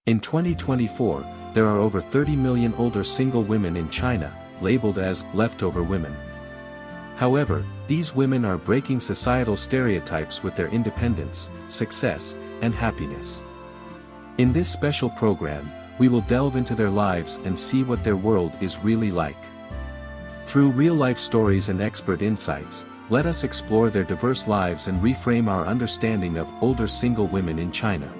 In 2024, there are over 30 million older single women in China, labeled as leftover women. However, these women are breaking societal stereotypes with their independence, success, and happiness. In this special program, we will delve into their lives and see what their world is really like. Through real-life stories and expert insights, let us explore their diverse lives and reframe our understanding of older single women in China.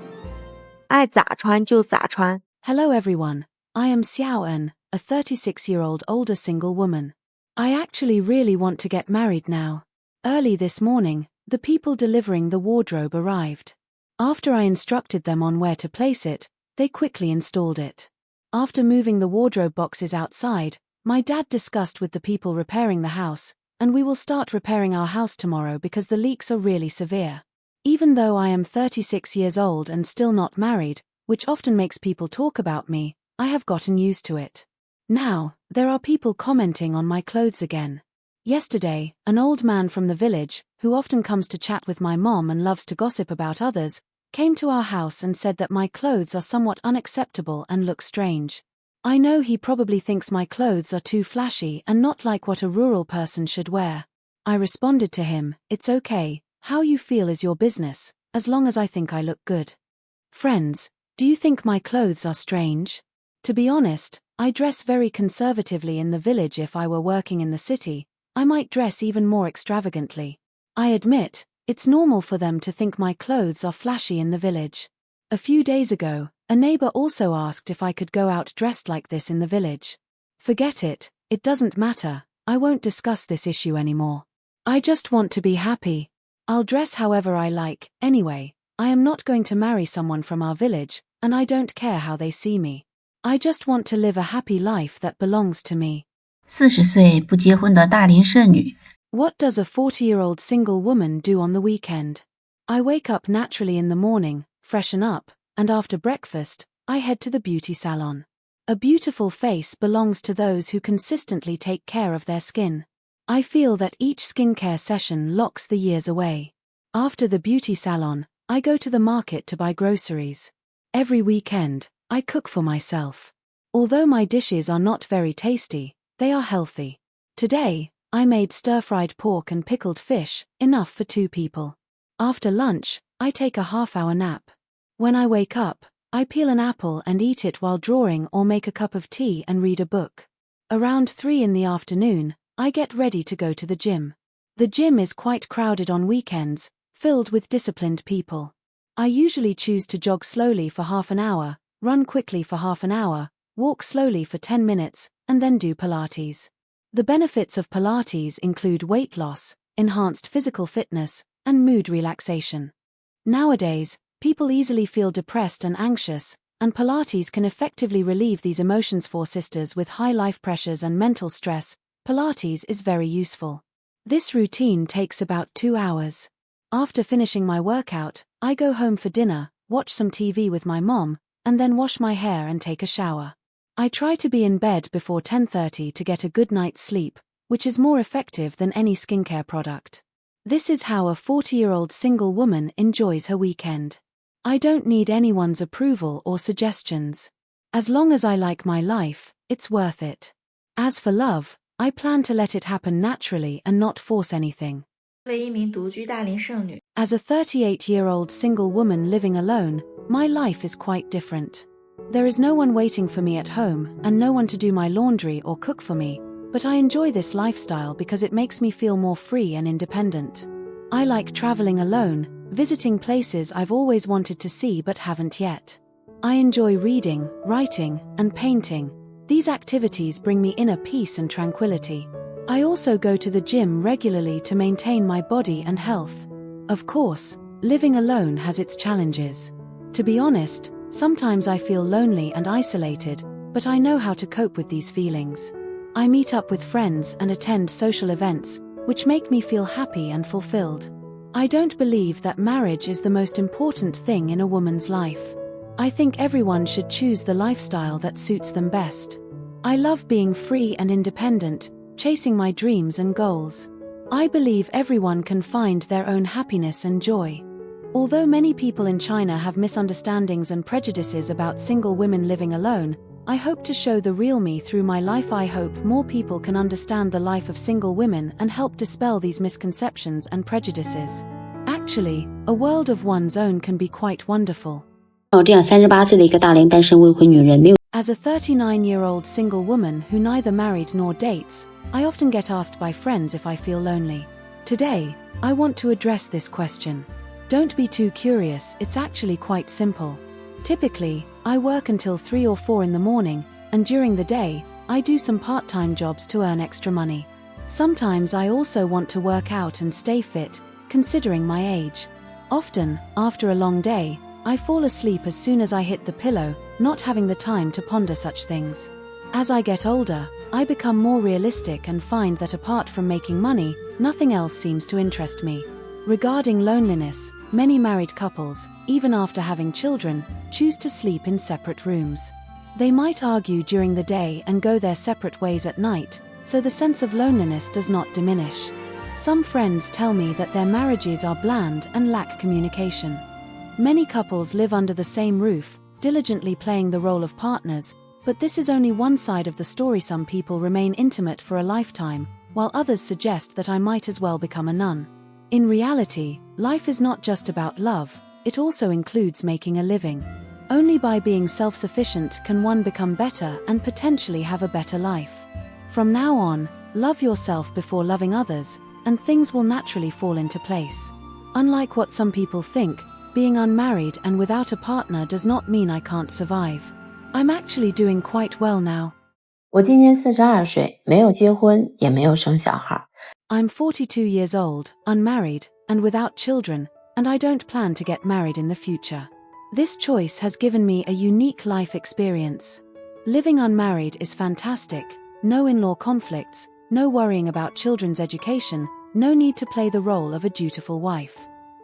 爱咋穿就咋穿。 Hello everyone, I am Xiaoen, a 36-year-old older single woman. I actually really want to get married now. Early this morning, the people delivering the wardrobe arrived. After I instructed them on where to place it, they quickly installed it. After moving the wardrobe boxes outside, my dad discussed with the people repairing the house, and we will start repairing our house tomorrow because the leaks are really severe. Even though I am 36 years old and still not married, which often makes people talk about me, I have gotten used to it. Now, there are people commenting on my clothes again. Yesterday, an old man from the village, who often comes to chat with my mom and loves to gossip about others, came to our house and said that my clothes are somewhat unacceptable and look strange. I know he probably thinks my clothes are too flashy and not like what a rural person should wear. I responded to him, "It's okay, how you feel is your business, as long as I think I look good." Friends, do you think my clothes are strange? To be honest, I dress very conservatively in the village. If I were working in the city, I might dress even more extravagantly. I admit, it's normal for them to think my clothes are flashy in the village. A few days ago, a neighbor also asked if I could go out dressed like this in the village. Forget it, it doesn't matter, I won't discuss this issue anymore. I just want to be happy. I'll dress however I like. Anyway, I am not going to marry someone from our village, and I don't care how they see me. I just want to live a happy life that belongs to me. 40岁不结婚的大龄剩女。 What does a 40-year-old single woman do on the weekend? I wake up naturally in the morning, freshen up, and after breakfast, I head to the beauty salon. A beautiful face belongs to those who consistently take care of their skin. I feel that each skincare session locks the years away. After the beauty salon, I go to the market to buy groceries. Every weekend, I cook for myself. Although my dishes are not very tasty, they are healthy. Today, I made stir-fried pork and pickled fish, enough for 2 people. After lunch, I take a half-hour nap. When I wake up, I peel an apple and eat it while drawing or make a cup of tea and read a book. Around 3 in the afternoon, I get ready to go to the gym. The gym is quite crowded on weekends, filled with disciplined people. I usually choose to jog slowly for half an hour, run quickly for half an hour, walk slowly for 10 minutes, and then do Pilates. The benefits of Pilates include weight loss, enhanced physical fitness, and mood relaxation. Nowadays, people easily feel depressed and anxious, and Pilates can effectively relieve these emotions. For sisters with high life pressures and mental stress, Pilates is very useful. This routine takes about 2 hours. After finishing my workout, I go home for dinner, watch some TV with my mom, and then wash my hair and take a shower. I try to be in bed before 10:30 to get a good night's sleep, which is more effective than any skincare product. This is how a 40-year-old single woman enjoys her weekend. I don't need anyone's approval or suggestions. As long as I like my life, it's worth it. As for love, I plan to let it happen naturally and not force anything. 作为一名独居大龄剩女 As a 38-year-old single woman living alone, my life is quite different. There is no one waiting for me at home and no one to do my laundry or cook for me, but I enjoy this lifestyle because it makes me feel more free and independent. I like traveling alone, visiting places I've always wanted to see but haven't yet. I enjoy reading, writing, and painting. These activities bring me inner peace and tranquility. I also go to the gym regularly to maintain my body and health. Of course, living alone has its challenges. To be honest, sometimes I feel lonely and isolated, but I know how to cope with these feelings. I meet up with friends and attend social events, which make me feel happy and fulfilled. I don't believe that marriage is the most important thing in a woman's life. I think everyone should choose the lifestyle that suits them best. I love being free and independent, chasing my dreams and goals. I believe everyone can find their own happiness and joy. Although many people in China have misunderstandings and prejudices about single women living alone, I hope to show the real me through my life. I hope more people can understand the life of single women and help dispel these misconceptions and prejudices. Actually, a world of one's own can be quite wonderful. 这样38岁的一个大龄单身未婚女人没有 As a 39-year-old single woman who neither married nor dates, I often get asked by friends if I feel lonely. Today, I want to address this question. Don't be too curious, it's actually quite simple. Typically, I work until 3 or 4 in the morning, and during the day, I do some part-time jobs to earn extra money. Sometimes I also want to work out and stay fit, considering my age. Often, after a long day, I fall asleep as soon as I hit the pillow, not having the time to ponder such things. As I get older, I become more realistic and find that apart from making money, nothing else seems to interest me. Regarding loneliness, many married couples, even after having children, choose to sleep in separate rooms. They might argue during the day and go their separate ways at night, so the sense of loneliness does not diminish. Some friends tell me that their marriages are bland and lack communication. Many couples live under the same roof, diligently playing the role of partners, but this is only one side of the story. Some people remain intimate for a lifetime, while others suggest that I might as well become a nun. In reality, life is not just about love, it also includes making a living. Only by being self-sufficient can one become better and potentially have a better life. From now on, love yourself before loving others, and things will naturally fall into place. Unlike what some people think, being unmarried and without a partner does not mean I can't survive. I'm actually doing quite well now. 我今年42岁，没有结婚，也没有生小孩。I'm 42 years old, unmarried, and without children, and I don't plan to get married in the future. This choice has given me a unique life experience. Living unmarried is fantastic, no in-law conflicts, no worrying about children's education, no need to play the role of a dutiful wife.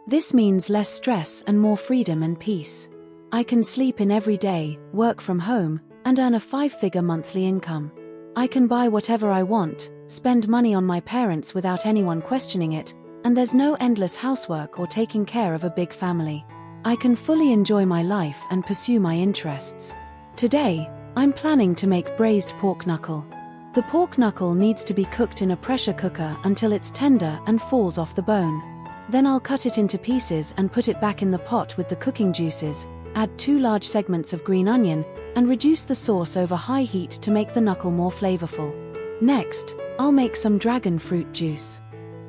This means less stress and more freedom and peace. I can sleep in every day, work from home, and earn a 5-figure monthly income. I can buy whatever I want, spend money on my parents without anyone questioning it, and there's no endless housework or taking care of a big family. I can fully enjoy my life and pursue my interests. Today, I'm planning to make braised pork knuckle. The pork knuckle needs to be cooked in a pressure cooker until it's tender and falls off the bone. Then I'll cut it into pieces and put it back in the pot with the cooking juices, add 2 large segments of green onion, and reduce the sauce over high heat to make the knuckle more flavorful. Next, I'll make some dragon fruit juice.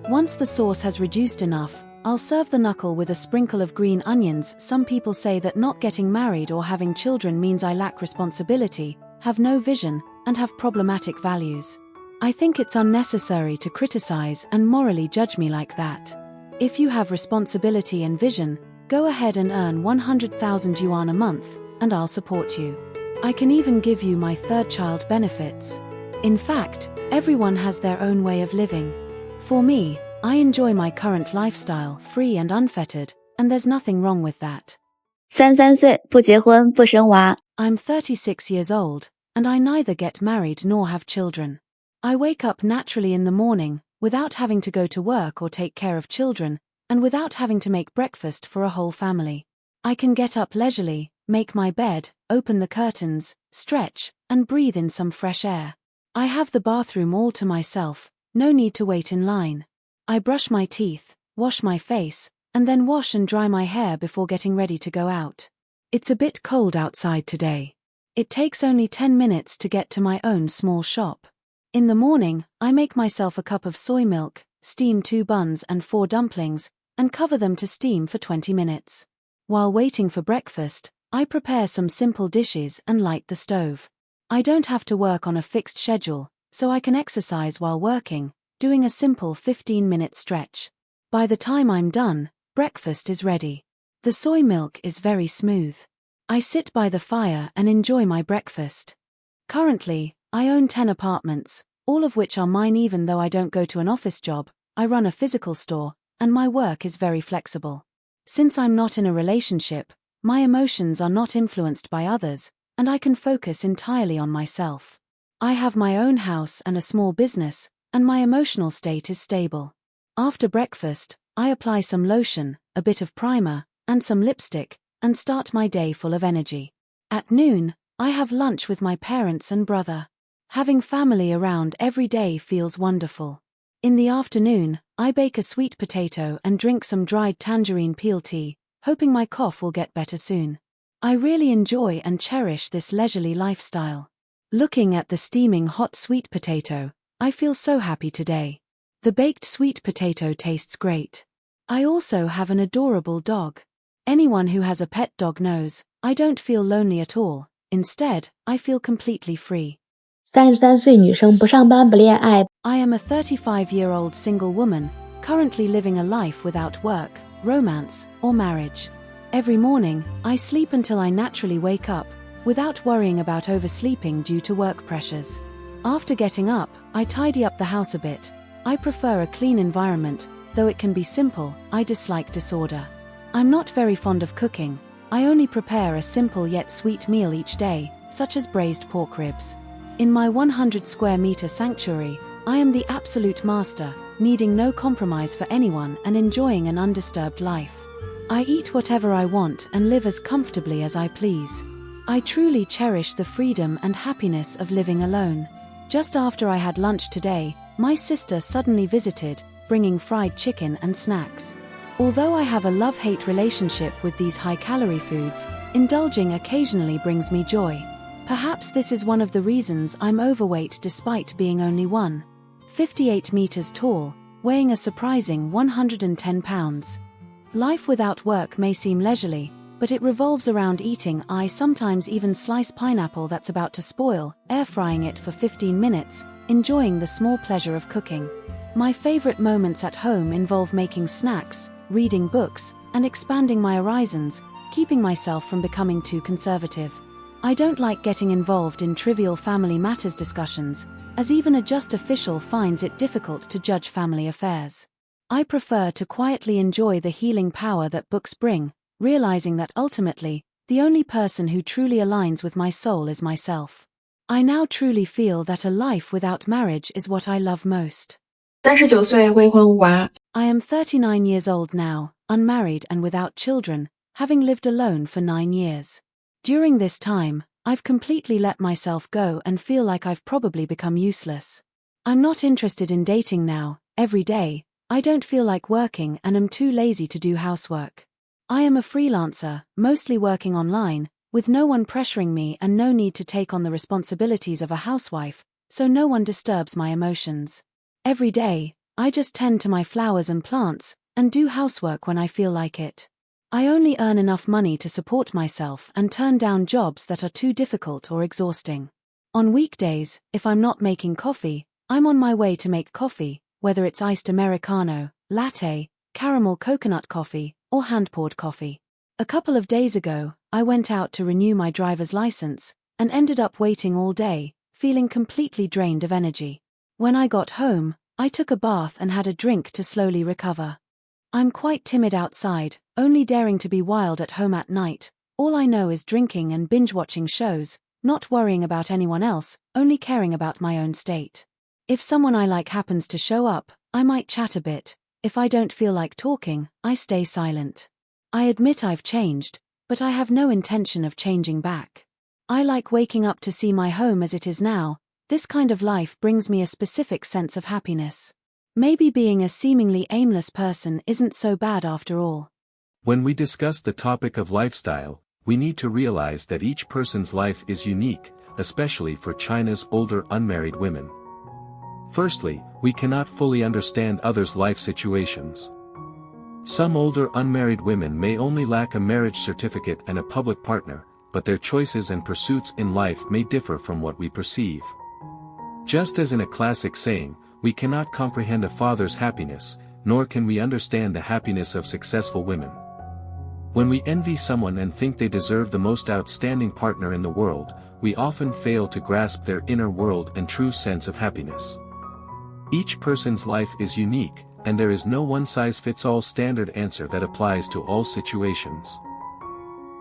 Once the sauce has reduced enough, I'll serve the knuckle with a sprinkle of green onions. Some people say that not getting married or having children means I lack responsibility, have no vision, and have problematic values. I think it's unnecessary to criticize and morally judge me like that. If you have responsibility and vision, go ahead and earn 100,000 yuan a month, and I'll support you. I can even give you my 3rd child benefits. In fact, everyone has their own way of living. For me, I enjoy my current lifestyle, free and unfettered, and there's nothing wrong with that. 33岁，不结婚，不生娃。 I'm 36 years old, and I neither get married nor have children. I wake up naturally in the morning, without having to go to work or take care of children, and without having to make breakfast for a whole family. I can get up leisurely, make my bed, open the curtains, stretch, and breathe in some fresh air. I have the bathroom all to myself, no need to wait in line. I brush my teeth, wash my face, and then wash and dry my hair before getting ready to go out. It's a bit cold outside today. It takes only 10 minutes to get to my own small shop. In the morning, I make myself a cup of soy milk, steam 2 buns and 4 dumplings, and cover them to steam for 20 minutes. While waiting for breakfast, I prepare some simple dishes and light the stove. I don't have to work on a fixed schedule, so I can exercise while working, doing a simple 15-minute stretch. By the time I'm done, breakfast is ready. The soy milk is very smooth. I sit by the fire and enjoy my breakfast. Currently, I own 10 apartments, all of which are mine. Even though I don't go to an office job, I run a physical store, and my work is very flexible. Since I'm not in a relationship, my emotions are not influenced by others, and I can focus entirely on myself. I have my own house and a small business, and my emotional state is stable. After breakfast, I apply some lotion, a bit of primer, and some lipstick, and start my day full of energy. At noon, I have lunch with my parents and brother. Having family around every day feels wonderful. In the afternoon, I bake a sweet potato and drink some dried tangerine peel tea, hoping my cough will get better soon. I really enjoy and cherish this leisurely lifestyle. Looking at the steaming hot sweet potato, I feel so happy today. The baked sweet potato tastes great. I also have an adorable dog. Anyone who has a pet dog knows, I don't feel lonely at all. Instead, I feel completely free. 33岁女生不上班不恋爱。 I am a 35-year-old single woman, currently living a life without work, romance, or marriage. Every morning, I sleep until I naturally wake up, without worrying about oversleeping due to work pressures. After getting up, I tidy up the house a bit. I prefer a clean environment, though it can be simple. I dislike disorder. I'm not very fond of cooking. I only prepare a simple yet sweet meal each day, such as braised pork ribs. In my 100 square meter sanctuary, I am the absolute master, needing no compromise for anyone and enjoying an undisturbed life. I eat whatever I want and live as comfortably as I please. I truly cherish the freedom and happiness of living alone. Just after I had lunch today, my sister suddenly visited, bringing fried chicken and snacks. Although I have a love-hate relationship with these high-calorie foods, indulging occasionally brings me joy. Perhaps this is one of the reasons I'm overweight despite being only 1.58 meters tall, weighing a surprising 110 pounds. Life without work may seem leisurely, but it revolves around eating. I sometimes even slice pineapple that's about to spoil, air-frying it for 15 minutes, enjoying the small pleasure of cooking. My favorite moments at home involve making snacks, reading books, and expanding my horizons, keeping myself from becoming too conservative. I don't like getting involved in trivial family matters discussions, as even a just official finds it difficult to judge family affairs. I prefer to quietly enjoy the healing power that books bring, realizing that ultimately, the only person who truly aligns with my soul is myself. I now truly feel that a life without marriage is what I love most. 39岁未婚无娃。 I am 39 years old now, unmarried and without children, having lived alone for 9 years. During this time, I've completely let myself go and feel like I've probably become useless. I'm not interested in dating now. Every day, I don't feel like working and am too lazy to do housework. I am a freelancer, mostly working online, with no one pressuring me and no need to take on the responsibilities of a housewife, so no one disturbs my emotions. Every day, I just tend to my flowers and plants, and do housework when I feel like it. I only earn enough money to support myself and turn down jobs that are too difficult or exhausting. On weekdays, if I'm not making coffee, I'm on my way to make coffee, whether it's iced Americano, latte, caramel coconut coffee, or hand-poured coffee. A couple of days ago, I went out to renew my driver's license, and ended up waiting all day, feeling completely drained of energy. When I got home, I took a bath and had a drink to slowly recover. I'm quite timid outside, only daring to be wild at home at night. All I know is drinking and binge-watching shows, not worrying about anyone else, only caring about my own state. If someone I like happens to show up, I might chat a bit. If I don't feel like talking, I stay silent. I admit I've changed, but I have no intention of changing back. I like waking up to see my home as it is now. This kind of life brings me a specific sense of happiness. Maybe being a seemingly aimless person isn't so bad after all. When we discuss the topic of lifestyle, we need to realize that each person's life is unique, especially for China's older unmarried women. Firstly, we cannot fully understand others' life situations. Some older unmarried women may only lack a marriage certificate and a public partner, but their choices and pursuits in life may differ from what we perceive. Just as in a classic saying, we cannot comprehend a father's happiness, nor can we understand the happiness of successful women. When we envy someone and think they deserve the most outstanding partner in the world, we often fail to grasp their inner world and true sense of happiness. Each person's life is unique, and there is no one-size-fits-all standard answer that applies to all situations.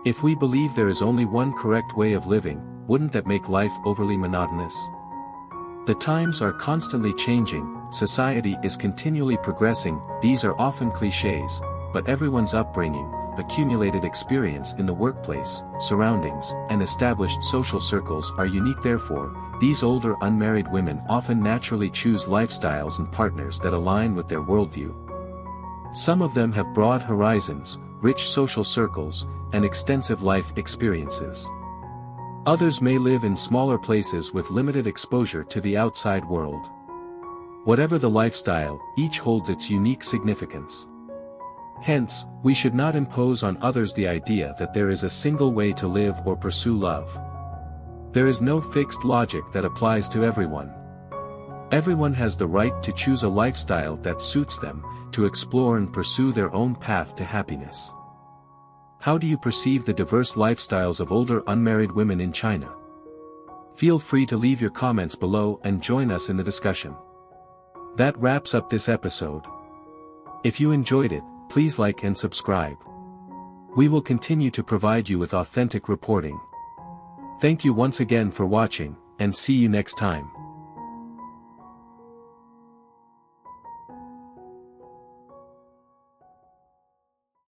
If we believe there is only one correct way of living, wouldn't that make life overly monotonous? The times are constantly changing, society is continually progressing. These are often cliches, but everyone's upbringing, accumulated experience in the workplace, surroundings, and established social circles are unique. Therefore, these older unmarried women often naturally choose lifestyles and partners that align with their worldview. Some of them have broad horizons, rich social circles, and extensive life experiences. Others may live in smaller places with limited exposure to the outside world. Whatever the lifestyle, each holds its unique significance. Hence, we should not impose on others the idea that there is a single way to live or pursue love. There is no fixed logic that applies to everyone. Everyone has the right to choose a lifestyle that suits them, to explore and pursue their own path to happiness. How do you perceive the diverse lifestyles of older unmarried women in China? Feel free to leave your comments below and join us in the discussion. That wraps up this episode. If you enjoyed it, please like and subscribe. We will continue to provide you with authentic reporting. Thank you once again for watching, and see you next time.